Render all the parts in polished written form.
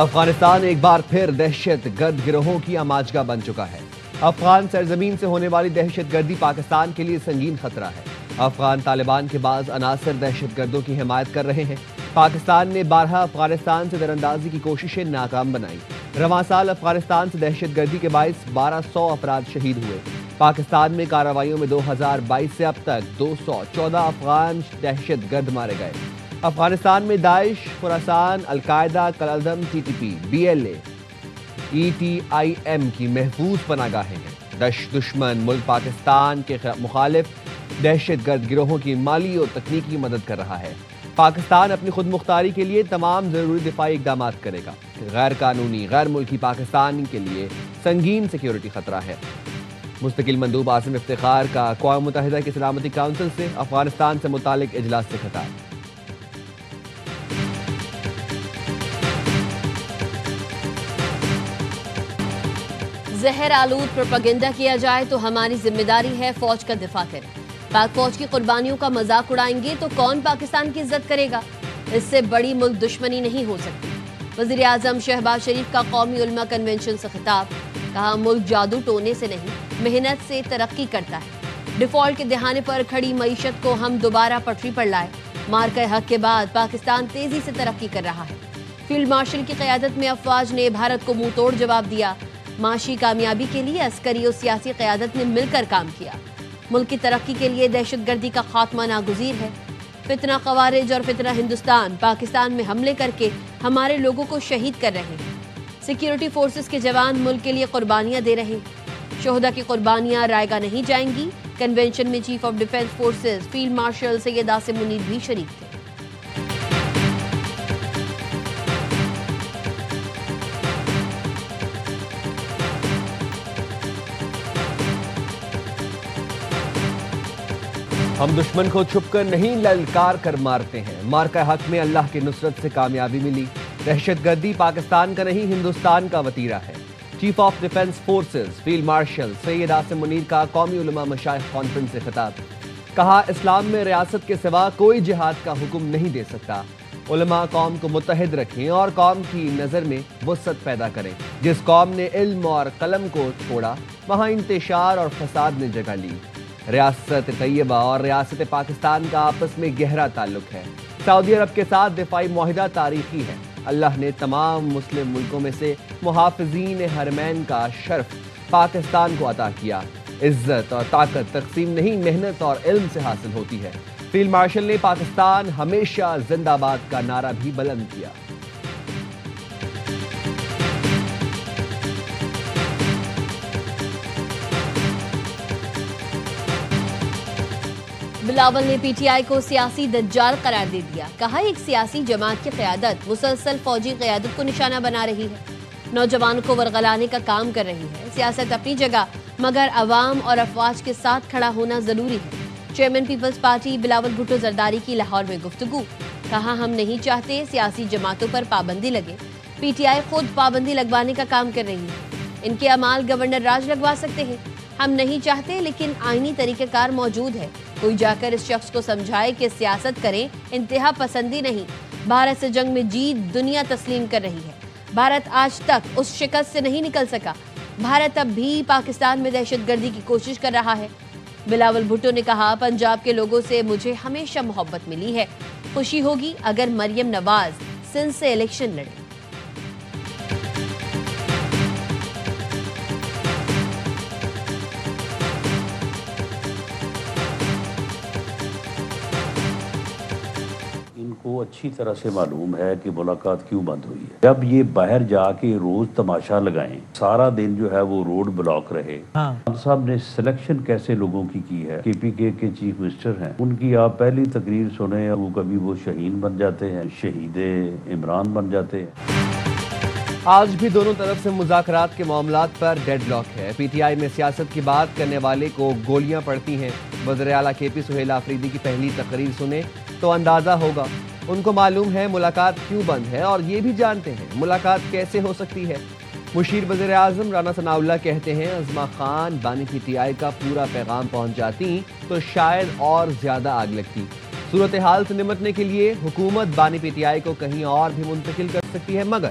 افغانستان ایک بار پھر دہشت گرد گروہوں کی آماجگاہ بن چکا ہے۔ افغان سرزمین سے ہونے والی دہشت گردی پاکستان کے لیے سنگین خطرہ ہے۔ افغان طالبان کے بعض عناصر دہشت گردوں کی حمایت کر رہے ہیں۔ پاکستان نے بارہا افغانستان سے دراندازی کی کوششیں ناکام بنائیں۔ رواں سال افغانستان سے دہشت گردی کے باعث 1200 افراد شہید ہوئے۔ پاکستان میں کارروائیوں میں 2022 سے اب تک 214 افغان دہشت گرد مارے گئے۔ افغانستان میں داعش، خراسان، القاعدہ، کالعدم، T T P, B L A, E T I M کی محفوظ پناہ گاہیں ہیں۔ دشمن ملک پاکستان کے مخالف دہشت گرد گروہوں کی مالی اور تکنیکی مدد کر رہا ہے۔ پاکستان اپنی خود مختاری کے لیے تمام ضروری دفاعی اقدامات کرے گا۔ غیر قانونی، غیر ملکی پاکستان کے لیے سنگین سیکیورٹی خطرہ ہے۔ مستقل مندوب عاصم افتخار کا اقوام متحدہ کی سلامتی کونسل سے افغانستان سے متعلق اجلاس سے خطاب۔ زہر آلود پروپیگنڈا کیا جائے تو ہماری ذمہ داری ہے فوج کا دفاع کریں۔ پاک فوج کی قربانیوں کا مذاق اڑائیں گے تو کون پاکستان کی عزت کرے گا؟ اس سے بڑی ملک دشمنی نہیں ہو سکتی۔ وزیر اعظم شہباز شریف کا قومی علماء کنونشن سے خطاب، کہا ملک جادو ٹونے سے نہیں محنت سے ترقی کرتا ہے۔ ڈیفالٹ کے دہانے پر کھڑی معیشت کو ہم دوبارہ پٹری پر لائے۔ مارکہ حق کے بعد پاکستان تیزی سے ترقی کر رہا ہے۔ فیلڈ مارشل کی قیادت میں افواج نے بھارت کو منہ توڑ جواب دیا۔ معاشی کامیابی کے لیے عسکری اور سیاسی قیادت نے مل کر کام کیا۔ ملک کی ترقی کے لیے دہشت گردی کا خاتمہ ناگزیر ہے۔ فتنہ خوارج اور فتنہ ہندوستان پاکستان میں حملے کر کے ہمارے لوگوں کو شہید کر رہے ہیں۔ سیکیورٹی فورسز کے جوان ملک کے لیے قربانیاں دے رہے ہیں۔ شہداء کی قربانیاں رائیگاں نہیں جائیں گی۔ کنونشن میں chief of defence forces field marshal Syed Asim Munir بھی شریک تھے۔ ہم دشمن کو چھپ کر نہیں للکار کر مارتے ہیں۔ مارکہ حق میں اللہ کی نصرت سے کامیابی ملی۔ دہشت گردی پاکستان کا نہیں ہندوستان کا وتیرہ ہے۔ Chief of defence forces field marshal Syed Asim Munir کا قومی علماء مشائخ کانفرنس سے خطاب، کہا اسلام میں ریاست کے سوا کوئی جہاد کا حکم نہیں دے سکتا۔ علماء قوم کو متحد رکھیں اور قوم کی نظر میں وسعت پیدا کریں۔ جس قوم نے علم اور قلم کو چھوڑا وہاں انتشار اور فساد نے جگہ لی۔ ریاست طیبہ اور ریاست پاکستان کا آپس میں گہرا تعلق ہے۔ سعودی عرب کے ساتھ دفاعی معاہدہ تاریخی ہے۔ اللہ نے تمام مسلم ملکوں میں سے محافظین حرمین کا شرف پاکستان کو عطا کیا۔ عزت اور طاقت تقسیم نہیں، محنت اور علم سے حاصل ہوتی ہے۔ فیلڈ مارشل نے پاکستان ہمیشہ زندہ باد کا نعرہ بھی بلند کیا۔ بلاول نے پی ٹی آئی کو سیاسی دجال قرار دے دیا، کہا ایک سیاسی جماعت کی قیادت مسلسل فوجی قیادت کو نشانہ بنا رہی ہے، نوجوانوں کو ورغلانے کا کام کر رہی ہے۔ سیاست اپنی جگہ مگر عوام اور افواج کے ساتھ کھڑا ہونا ضروری ہے۔ چیئرمین پیپلز پارٹی بلاول بھٹو زرداری کی لاہور میں گفتگو، کہا ہم نہیں چاہتے سیاسی جماعتوں پر پابندی لگے، پی ٹی آئی خود پابندی لگوانے کا کام کر رہی ہے۔ ان کے اعمال گورنر راج لگوا سکتے ہیں، ہم نہیں چاہتے، لیکن آئینی طریقہ کار موجود ہے۔ کوئی جا کر اس شخص کو سمجھائے کہ سیاست کریں، انتہا پسندی نہیں۔ بھارت سے جنگ میں جیت دنیا تسلیم کر رہی ہے۔ بھارت آج تک اس شکست سے نہیں نکل سکا۔ بھارت اب بھی پاکستان میں دہشت گردی کی کوشش کر رہا ہے۔ بلاول بھٹو نے کہا پنجاب کے لوگوں سے مجھے ہمیشہ محبت ملی ہے، خوشی ہوگی اگر مریم نواز سندھ سے الیکشن لڑے۔ کو اچھی طرح سے معلوم ہے کہ ملاقات کیوں بند ہوئی ہے۔ جب یہ باہر جا کے روز تماشا لگائیں، سارا دن جو ہے وہ روڈ بلاک رہے۔ خان صاحب نے سلیکشن کیسے لوگوں کی ہے؟ کے پی کے چیف منسٹر ہیں، ان کی آپ پہلی تقریر سنیں، وہ کبھی وہ شہین بن جاتے ہیں، شہید عمران بن جاتے ہیں۔ آج بھی دونوں طرف سے مذاکرات کے معاملات پر ڈیڈ لاک ہے۔ پی ٹی آئی میں سیاست کی بات کرنے والے کو گولیاں پڑتی ہیں۔ وزیر اعلیٰ کے پی سہیل آفریدی کی پہلی تقریر سنیں تو اندازہ ہوگا۔ ان کو معلوم ہے ملاقات کیوں بند ہے اور یہ بھی جانتے ہیں ملاقات کیسے ہو سکتی ہے۔ مشیر وزیر اعظم رانا ثناء اللہ کہتے ہیں عظمیٰ خان بانی پی ٹی آئی کا پورا پیغام پہنچ جاتی تو شاید اور زیادہ آگ لگتی۔ صورتحال سے نمٹنے کے لیے حکومت بانی پی ٹی آئی کو کہیں اور بھی منتقل کر سکتی ہے، مگر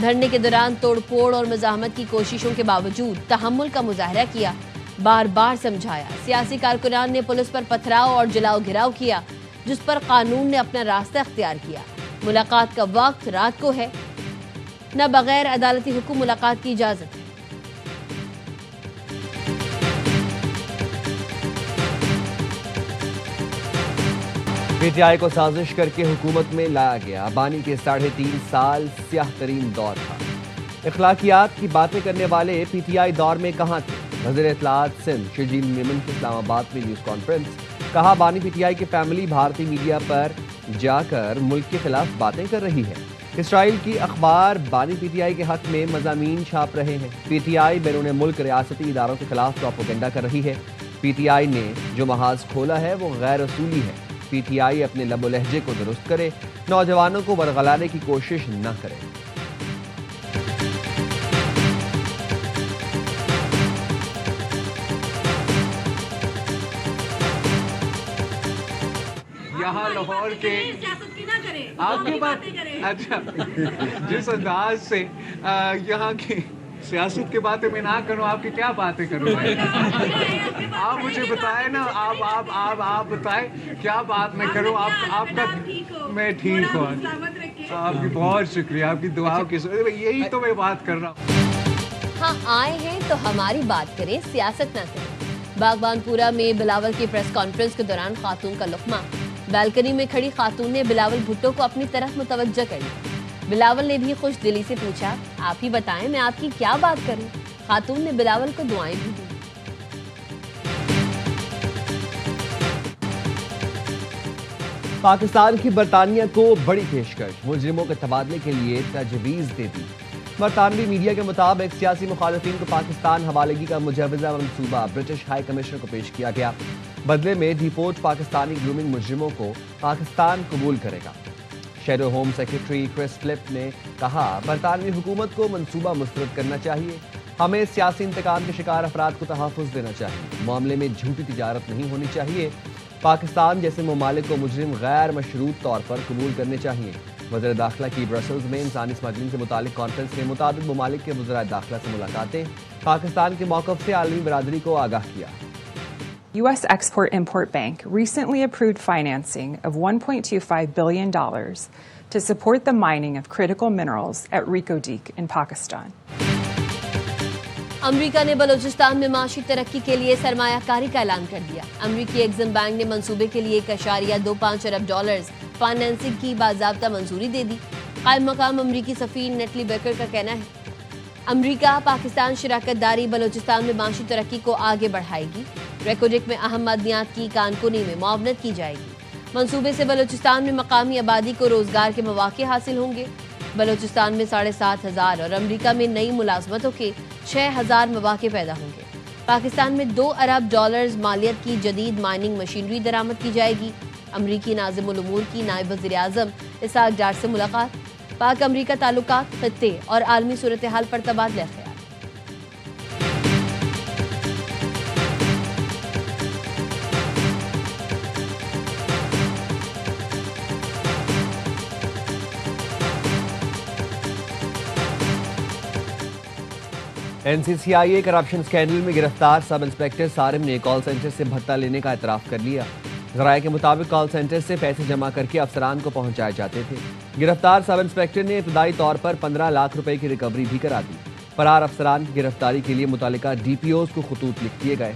دھرنے کے دوران توڑ پھوڑ اور مزاحمت کی کوششوں کے باوجود تحمل کا مظاہرہ کیا، بار بار سمجھایا۔ سیاسی کارکنان نے پولیس پر پتھراؤ اور جلاؤ گھراؤ کیا، جس پر قانون نے اپنا راستہ اختیار کیا۔ ملاقات کا وقت رات کو ہے، نہ بغیر عدالتی حکم ملاقات کی اجازت ہے۔ پی ٹی آئی کو سازش کر کے حکومت میں لایا گیا۔ بانی کے 3.5 سال سیاہ ترین دور تھا۔ اخلاقیات کی باتیں کرنے والے پی ٹی آئی دور میں کہاں تھے؟ وزیر اطلاعات سندھ شرجیل میمن کی اسلام آباد میں نیوز کانفرنس۔ کہا بانی پی ٹی آئی کی فیملی بھارتی میڈیا پر جا کر ملک کے خلاف باتیں کر رہی ہے۔ اسرائیل کی اخبار بانی پی ٹی آئی کے حق میں مضامین چھاپ رہے ہیں۔ پی ٹی آئی بیرون ملک ریاستی اداروں کے خلاف پروپیگنڈا کر رہی ہے۔ پی ٹی آئی نے جو محاذ کھولا ہے وہ غیر اصولی ہے۔ پی ٹی آئی اپنے لب و لہجے کو درست کرے، نوجوانوں کو ورغلانے کی کوشش نہ کرے۔ یہاں لاہور کے آپ کی بات اچھا جس انداز سے یہاں کی سیاست کی باتیں میں نہ کروں، آپ کی کیا باتیں کروں؟ آپ مجھے بتائیں نا، آپ بتائیں کیا بات میں کروں؟ آپ کا میں ٹھیک ہوں، آپ کی بہت شکریہ، آپ کی دعاؤں کی یہی تو میں بات کر رہا ہوں۔ ہاں آئے ہیں تو ہماری بات کریں، سیاست نہ کریں۔ باغبان پورہ میں بلاول کی پریس کانفرنس کے دوران خاتون کا لقمہ، بالکنی میں کھڑی خاتون نے بلاول بھٹو کو اپنی طرف متوجہ کر لیا۔ بلاول نے بھی خوش دلی سے پوچھا، آپ ہی بتائیں میں آپ کی کیا بات کروں؟ خاتون نے بلاول کو دعائیں بھی دی۔ پاکستان کی برطانیہ کو بڑی پیشکش، مجرموں کے تبادلے کے لیے تجویز دے دی۔ برطانوی میڈیا کے مطابق سیاسی مخالفین کو پاکستان حوالگی کا مجوزہ منصوبہ برٹش ہائی کمشنر کو پیش کیا گیا۔ بدلے میں ڈیپورٹ پاکستانی گرومنگ مجرموں کو پاکستان قبول کرے گا۔ شیڈو ہوم سیکرٹری کرس فلپ نے کہا، برطانوی حکومت کو منصوبہ مسترد کرنا چاہیے۔ ہمیں سیاسی انتقام کے شکار افراد کو تحفظ دینا چاہیے۔ معاملے میں جھوٹی تجارت نہیں ہونی چاہیے۔ پاکستان جیسے ممالک کو مجرم غیر مشروط طور پر قبول کرنے چاہیے۔ وزیر داخلہ کی برسلز میں انسانی اسمگلنگ سے متعلق کانفرنس میں متعدد ممالک کے وزرائے داخلہ سے ملاقاتیں، پاکستان کے موقف سے عالمی برادری کو آگاہ کیا۔ U.S. Export-Import Bank recently approved financing of $1.25 billion to support the mining of critical minerals at Reko Diq in Pakistan. امریکہ نے بلوچستان میں معاشی ترقی کے لیے سرمایہ کاری کا اعلان کر دیا۔ امریکی ایگزم بینک نے منصوبے کے لیے $1.25 ارب فائنینسنگ کی باضابطہ منظوری دے دی۔ قائم مقام امریکی سفیر نیٹلی بیکر کا کہنا ہے، امریکہ پاکستان شراکت داری بلوچستان میں معاشی ترقی کو آگے بڑھائے گی۔ ریکو ڈک میں اہم معدنیات کی کانکنی میں معاونت کی جائے گی۔ منصوبے سے بلوچستان میں مقامی آبادی کو روزگار کے مواقع حاصل ہوں گے۔ بلوچستان میں 7,500 اور امریکہ میں نئی ملازمتوں کے 6,000 مواقع پیدا ہوں گے۔ پاکستان میں $2 ارب مالیت کی جدید مائننگ مشینری درآمد کی جائے گی۔ امریکی ناظم الامور کی نائب وزیر اعظم اسحاق ڈار سے ملاقات، پاک امریکہ تعلقات، خطے اور عالمی صورتحال پر تبادلہ خیال۔ این سی سی آئی اے کرپشن اسکینڈل میں گرفتار سب انسپکٹر سارم نے کال سینٹر سے بھتہ لینے کا اعتراف کر لیا۔ ذرائع کے مطابق کال سینٹر سے پیسے جمع کر کے افسران کو پہنچائے جاتے تھے۔ گرفتار سب انسپکٹر نے ابتدائی طور پر 15 لاکھ روپے کی ریکوری بھی کرا دی۔ فرار افسران کی گرفتاری کے لیے متعلقہ ڈی پی اوز کو خطوط لکھ دیے گئے۔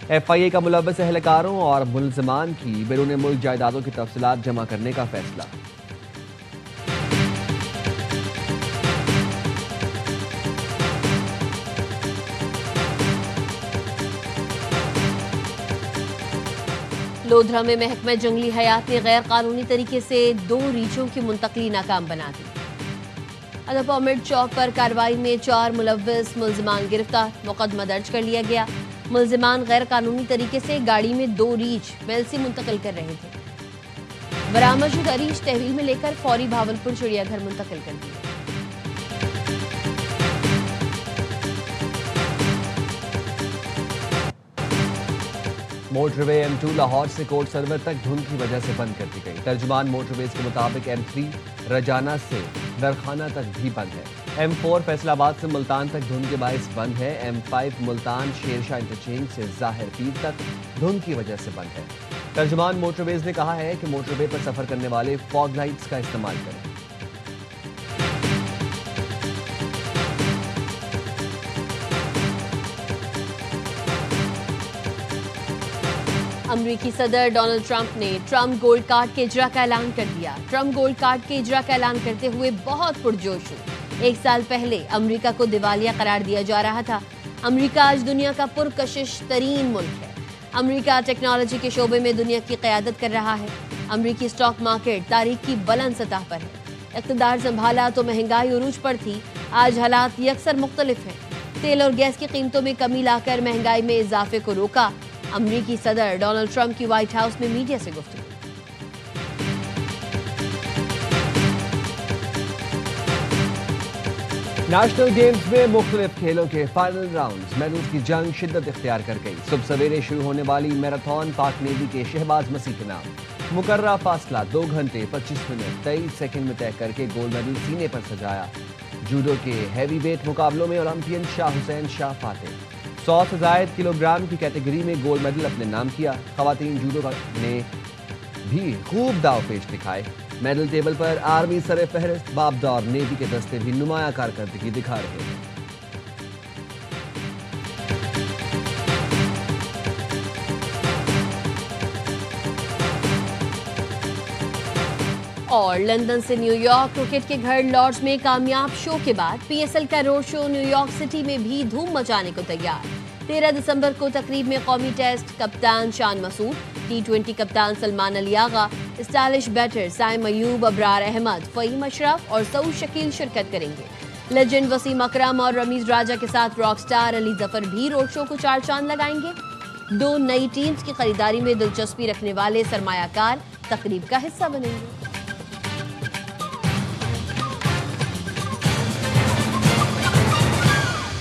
ایف آئی اے کا ملوث اہلکاروں اور ملزمان کی بیرون ملک جائیدادوں کی تفصیلات جمع کرنے کا فیصلہ۔ لودھرا میں محکمہ جنگلی حیات نے غیر قانونی طریقے سے 2 ریچھوں کی منتقلی ناکام بنا دی۔ ادھپامڈ چوک پر کارروائی میں 4 ملوث ملزمان گرفتار، مقدمہ درج کر لیا گیا۔ ملزمان غیر قانونی طریقے سے گاڑی میں 2 ریچھ میلسی منتقل کر رہے تھے۔ برآمد شدہ ریچھ تحویل میں لے کر فوری بھاولپور چڑیا گھر منتقل کر دیے۔ موٹر وے M2 لاہور سے کوٹ سرور تک دھند کی وجہ سے بند کر دی گئی. ترجمان موٹر ویز کے مطابق M3 رجانہ سے درخانہ تک بھی بند ہے. M4 فیصل آباد سے ملتان تک دھند کے باعث بند ہے. M5 ملتان شیرشاہ انٹرچینج سے ظاہر پیر تک دھند کی وجہ سے بند ہے. ترجمان موٹر ویز نے کہا ہے کہ موٹر وے پر سفر کرنے والے فاگ لائٹس کا استعمال کریں. امریکی صدر ڈونلڈ ٹرمپ نے ٹرمپ گولڈ کارڈ کے اجرا کا اعلان کر دیا. ٹرمپ گولڈ کارڈ کے اجرا کا اعلان کرتے ہوئے بہت پرجوش ہوں. 1 سال پہلے امریکہ کو دیوالیہ قرار دیا جا رہا تھا. امریکہ آج دنیا کا پرکشش ترین ملک ہے. امریکہ ٹیکنالوجی کے شعبے میں دنیا کی قیادت کر رہا ہے. امریکی اسٹاک مارکیٹ تاریخ کی بلند سطح پر ہے. اقتدار سنبھالا تو مہنگائی عروج پر تھی. آج حالات یکسر مختلف ہیں. تیل اور گیس کی قیمتوں میں کمی لا کر مہنگائی میں اضافے کو روکا. امریکی صدر ڈونلڈ ٹرمپ کی وائٹ ہاؤس میں میڈیا سے گفتگو. نیشنل گیمز میں مختلف کھیلوں کے فائنل راؤنڈز میڈلز کی جنگ شدت اختیار کر گئی. صبح سویرے شروع ہونے والی میراتھن پاک نیوی کے شہباز مسیح کے نام. مقررہ فاصلہ 2 گھنٹے 25 منٹ 23 سیکنڈ میں طے کر کے گولڈ میڈل سینے پر سجایا. جوڈو کے ہیوی ویٹ مقابلوں میں اولمپئن شاہ حسین شاہ فاتح 100 سے زائد کلو گرام کی کیٹیگری میں گولڈ میڈل اپنے نام کیا. خواتین جوڈو نے بھی خوب داؤ پیش دکھائے. میڈل ٹیبل پر آرمی سر فہرست بابدا اور نیوی کے دستے بھی نمایاں کارکردگی دکھا رہے ہیں. اور لندن سے نیو یارک کرکٹ کے گھر لارڈز میں کامیاب شو کے بعد PSL کا road show new York city میں بھی دھوم مچانے کو تیار. 13 دسمبر کو تقریب میں قومی ٹیسٹ کپتان شان مسعود، T20 کپتان سلمان علی آغا، اسٹائلش بیٹر سائم ایوب، ابرار احمد، فہیم اشرف اور سعود شکیل شرکت کریں گے. لیجنڈ وسیم اکرم اور رمیز راجہ کے ساتھ راک سٹار علی ظفر بھی روڈ شو کو 4 چاند لگائیں گے. 2 نئی ٹیمز کی خریداری میں دلچسپی رکھنے والے سرمایہ کار تقریب کا حصہ بنیں گے.